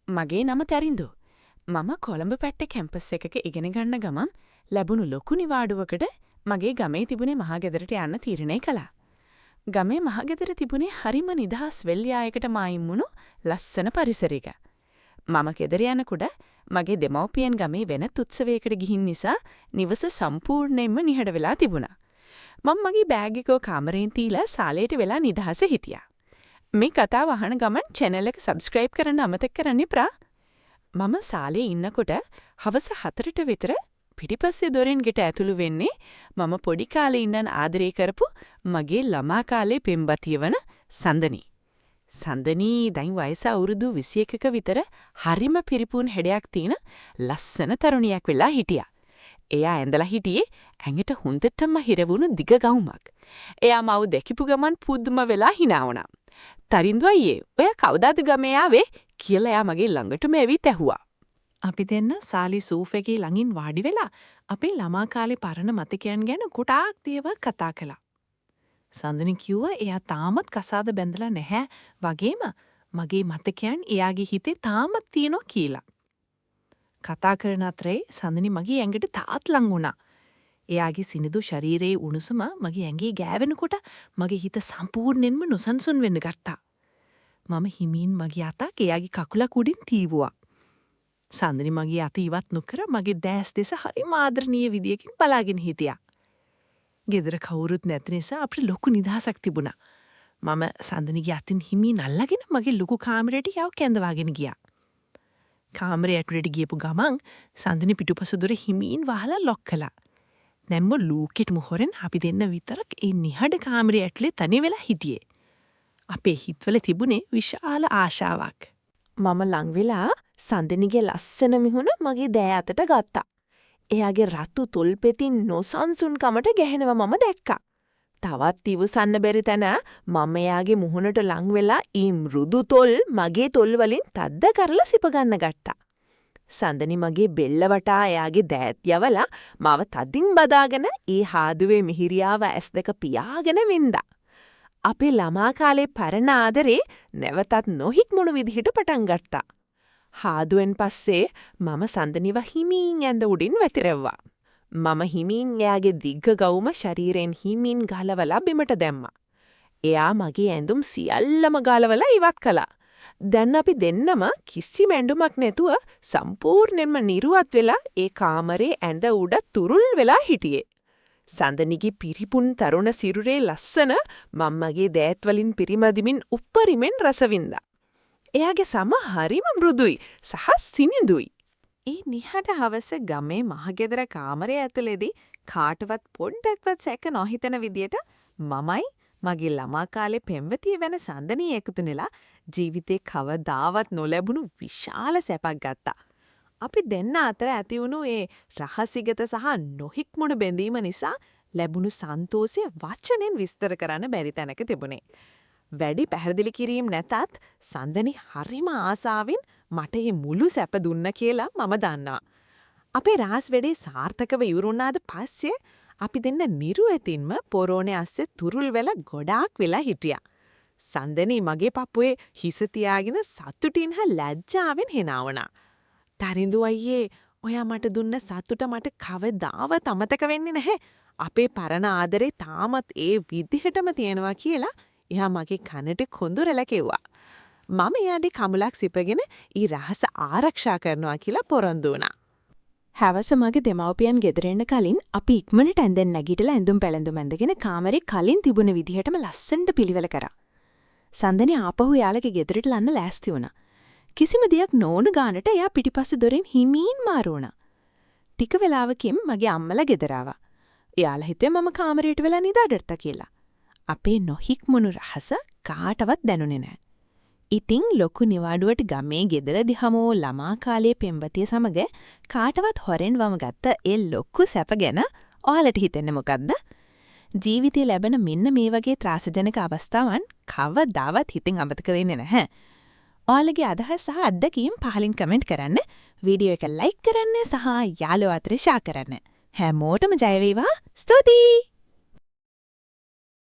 මගේ නම තරින්දු. මම කොළඹ පැත්තේ කැම්පස් එකක ඉගෙන ගන්න ගමන් ලැබුණු ලොකු නිවාඩුවකට මගේ ගමේ තිබුණේ මහගෙදරට යන්න තීරණය කළා. ගමේ මහගෙදර තිබුණේ හරිම නිදහස් වෙල්යායකට මායිම්මුණු ලස්සන පරිසරයක. මම ගෙදර යනකොට මගේ දෙමව්පියන් ගමේ වෙනත් උත්සවයකට ගිහින් නිසා නිවස සම්පූර්ණයෙන්ම නිහඬ වෙලා තිබුණා. මම මගේ බෑග් එක කාමරයෙන් තියලා සාලේට වෙලා නිදහසේ හිටියා. මේ කතාව අහන ගමන් channel එක subscribe කරන්න අමතක කරන්න එපා. මම සාලේ ඉන්නකොට හවස 4ට විතර පිටිපස්සේ දොරෙන් ගෙට ඇතුළු වෙන්නේ මම පොඩි කාලේ ඉඳන් ආදරය කරපු මගේ ළමා කාලේ පෙම්වතිය වන සඳනි. සඳනි දැන් වයස අවුරුදු 21ක විතර හරිම පිරිපුන් හැඩයක් තියෙන ලස්සන තරුණියක් වෙලා හිටියා. එයා ඇඳලා හිටියේ ඇඟට හොඳටම හිරවුණු දිග ගවුමක්. එයා මව දැකිපු ගමන් පුදුම වෙලා hina වුණා. තරින්දු අයියේ, ඔය කවුදාද ගමේ ආවේ කියලා එයා මගේ ළඟටම ඇවිත් ඇහුවා. අපි දෙන්න සාලි සූෆ් එකේ ළඟින් වාඩි වෙලා අපේ ළමා කාලේ පරණ මතකයන් ගැන කොටාක් දේවල් කතා කළා. සඳනි කිව්වා එයා තාමත් කසාද බැඳලා නැහැ වගේම මගේ මතකයන් එයාගේ හිතේ තාමත් තියෙනවා කියලා. කතා කරන අතරේ සඳනි මගේ ඇඟට තාත් ලං වුණා. එයාගේ සිනිඳු ශරීරයේ උණුසුම මගේ ඇඟේ ගෑවෙනකොට මගේ හිත සම්පූර්ණයෙන්ම නොසන්සුන් වෙන්න ගත්තා. මම හිමින් මගේ අතක් එයාගේ කකුලක් උඩින් තීවුවා. සඳනි මගේ අත ඉවත් නොකර මගේ දැස් දෙස හරිම ආදරණීය විදියකින් බලාගෙන හිටියා. ගෙදර කවුරුත් නැති නිසා අපිට ලොකු නිදහසක් තිබුණා. මම සඳනිගේ අතින් හිමින් අල්ලගෙන මගේ ලොකු කාමරයට යව කැඳවාගෙන ගියා. කාමරේ ඇතුළට ගියපු ගමන් සඳනි පිටුපස දොර හිමින් වහලා ලොක් කළා. නැම්ම ලූකෙට මොහොරෙන් අපි දෙන්න විතරක් ඒ නිහඬ කාමරේ ඇතුලේ තනි වෙලා හිටියේ. අපේ හිතවල තිබුණේ විශාල ආශාවක්. මම ලං වෙලා සඳනිගේ ලස්සන මිහුණ මගේ දෑ අතට ගත්තා. එයාගේ රතු තොල් පෙතින් නොසන්සුන්කමට ගැහෙනවා මම දැක්කා. තවත් ඉවසන්න බැරි තැන මම එයාගේ මුහුණට ලං වෙලා ඊ මෘදු තොල් මගේ තොල් වලින් තද්ද කරලා සිප ගන්න ගත්තා. සඳනි මගේ බෙල්ල වටා එයාගේ දෑත් යවලා මාව තදින් බදාගෙන ඒ හාදුවේ මිහිරියාව ඇස් දෙක පියාගෙන වින්දා. අපේ ළමා කාලේ පරණ ආදරේ නැවතත් නොහික්මුණු විදිහට පටන් ගත්තා. හාදුවෙන් පස්සේ මම සඳනිව හිමින් ඇඳ උඩින් වැතිරෙව්වා. මම හිමින් එයාගේ දිග්ග ගවුම ශරීරයෙන් හිමින් ගලවලා බිමට දැම්මා. එයා මගේ ඇඳුම් සියල්ලම ගලවලා ඉවත් කළා. දැන් අපි දෙන්නම කිසිම ඇඳුමක් නැතුව සම්පූර්ණයෙන්ම නිරුවත් වෙලා ඒ කාමරේ ඇඳ උඩ තුරුල් වෙලා හිටියේ. සඳනිගේ පිරිපුන් තරුණ සිරුරේ ලස්සන මම්මගේ දෑත් වලින් පිරිමදිමින් උප්පරිමෙන් රසවින්දා. එයාගේ සම හරිම මෘදුයි සහ සිනිඳුයි. ඒ නිහඬ හවස ගමේ මහගෙදර කාමරය ඇතුලේදී කාටවත් පොඩ්ඩක්වත් සැක නොහිතන විදියට මමයි මගේ ළමා කාලේ පෙම්වතිය වෙන සඳනී එකතුනෙලා ජීවිතේ කවදාවත් නොලැබුණු විශාල සැපක් ගත්තා. අපි දෙන්න අතර ඇති වුණු ඒ රහසිගත සහ නොහික්මුණු බැඳීම නිසා ලැබුණු සන්තෝෂය වචනෙන් විස්තර කරන්න බැරි තැනක තිබුණේ. වැඩි පැහැදිලි කිරීම නැතත් සඳනි හරිම ආසාවෙන් මට මේ මුළු සැප දුන්න කියලා මම දන්නවා. අපේ රාස් වැඩේ සාර්ථකව ඉවරුණාද පස්සේ අපි දෙන්න නිරුවතින්ම පොරෝනේ අස්සේ තුරුල් වෙලා ගොඩාක් වෙලා හිටියා. සඳනි මගේ පපුවේ හිස තියාගෙන සතුටින් හා ලැජ්ජාවෙන් hina වුණා. තරිඳු අයියේ, ඔයා මට දුන්න සතුට මට කවදාවත් අමතක වෙන්නේ නැහැ. අපේ පරණ ආදරේ තාමත් ඒ විදිහටම තියෙනවා කියලා එයා මගේ කනට කොඳුරලා කිව්වා. මම එයාගේ කමුලක් සිපගෙන ඊ රහස ආරක්ෂා කරනවා කියලා පොරොන්දු වුණා. හවස මගේ දෙමව්පියන් ගෙදර එන්න කලින් අපි ඉක්මනට ඇඳෙන් නැගිටලා ඇඳුම් පැළඳුම් ඇඳගෙන කාමරේ කලින් තිබුණ විදිහටම ලස්සනට පිළිවෙල කරා. සඳනි ආපහු යාළගේ ගෙදරට ලන්න ලෑස්ති වුණා. කිසිම දෙයක් නොවුන ගානට එයා පිටිපස්සේ දොරෙන් හිමින් මාරු වුණා. ටික වෙලාවකින් මගේ අම්මලා ගෙදර ආවා. එයාලා හිතුවේ මම කාමරයට වෙලා නිදාගත්තා කියලා. අපේ නොහික්මුණු රහස කාටවත් දැනුනේ නැහැ. ඉතින් ලොකු නිවාඩුවට ගමේ ගෙදර දිහමෝ ළමා කාලයේ පෙම්වතිය සමග කාටවත් හොරෙන් වම ගත්ත ඒ ලොකු සැප ගැන ඔයාලට හිතෙන්නේ මොකද්ද? ජීවිතේ ලැබෙන මෙන්න මේ වගේ ත්‍රාසජනක අවස්ථාවන් කවදාවත් හිතෙන් අමතක වෙන්නේ නැහැ. ඔයාලගේ අදහස් සහ අත්දැකීම් පහලින් කමෙන්ට් කරන්න, වීඩියෝ එක ලයික් කරන්න සහ යාළුවෝ අතර ෂෙයා කරන්න. හැමෝටම ජය වේවා. ස්තුතියි.